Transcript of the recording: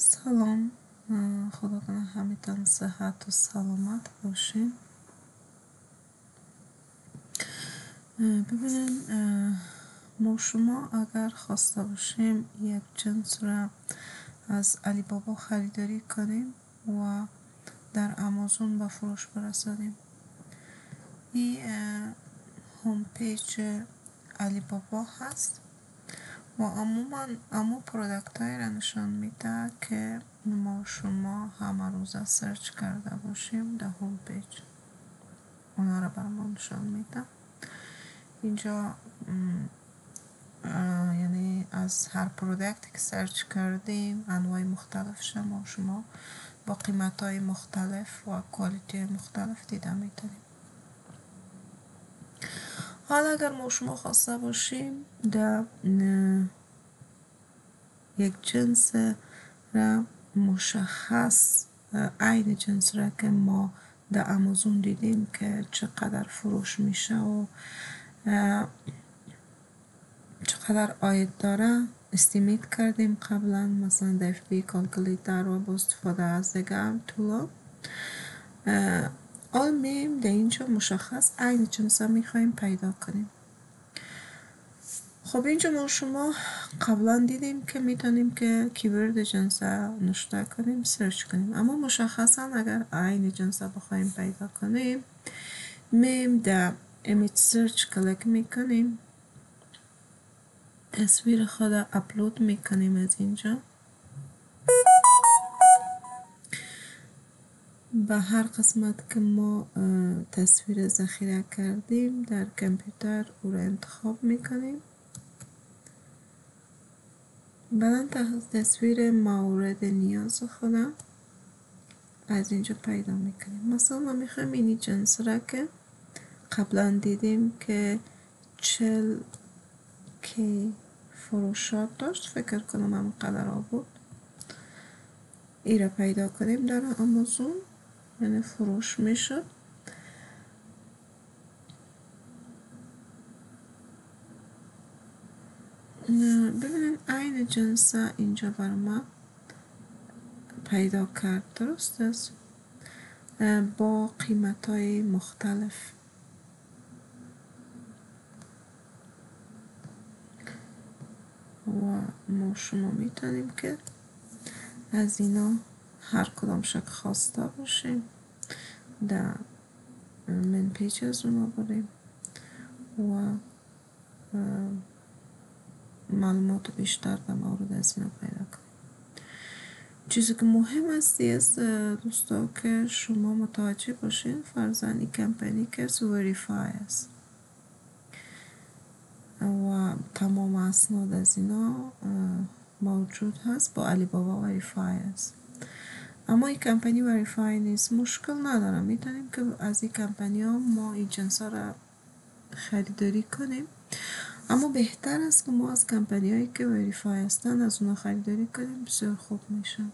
سلام، خدا کنه همتون صحت و سلامت باشین. ببینین، ما شما اگر خواسته باشیم یک جنس را از علی بابا خریداری کنیم و در آمازون به فروش برسانیم، این هوم پیج علی بابا هست و عموما امو پرودکت های را نشان میده که ما شما همه روزه سرچ کرده باشیم در هوم پیج، اونا را بر ما نشان میده. اینجا یعنی از هر پرودکتی که سرچ کردیم انواع مختلف شما با قیمت های مختلف و کوالیتی مختلف دیده میتونیم. حالا اگر ما شما خواسته باشیم در یک جنس را مشخص، عین جنس را که ما در آمازون دیدیم که چقدر فروش میشه و چقدر آید داره استیمیت کردیم قبلا، مثلا در FB کالکولیتر و با استفاده از دیگه طولا آل میم در اینجا مشخص عین جنس میخواییم پیدا کنیم. خب اینجا ما شما قبلا دیدیم که میتونیم که کیورد جنس نشته کنیم، سرچ کنیم، اما مشخصا اگر عین جنس بخوایم پیدا کنیم میم در ایمیج سرچ کلیک میکنیم، تصویر خود اپلود میکنیم از اینجا به هر قسمت که ما تصویر ذخیره کردیم در کامپیوتر او را انتخاب میکنیم. بعد تصویر مورد نیاز خودم از اینجا پیدا میکنیم. مثلا ما میخوایم اینی جنس را که قبلا دیدیم که 40 کی فروشات داشت، فکر کنم هم قدر ها بود، ای را پیدا کنیم در آمازون، یعنی فروش میشد. ببینیم عین جنس اینجا بر ما پیدا کرد، درست است، با قیمت های مختلف. و ما شما میتونیم که از اینا هر کدام شک خواسته باشیم در من پیج از اونا بریم و معلومات بیشتر در مورد از اینا پیدا کنیم. چیزی که مهم است دوستا که شما متوجه باشین فرضاً این کمپانی که وریفای است و تمام اسناد از اینا موجود هست، با علی بابا وریفای است. اما این کمپانی وریفای نیست، مشکل ندارم، میتونیم که از این کمپانی ها ما این جنس ها را خریداری کنیم، اما بهتر است که ما از کمپانی هایی که وریفای هستن از اونا خریداری کنیم، بسیار خوب میشه.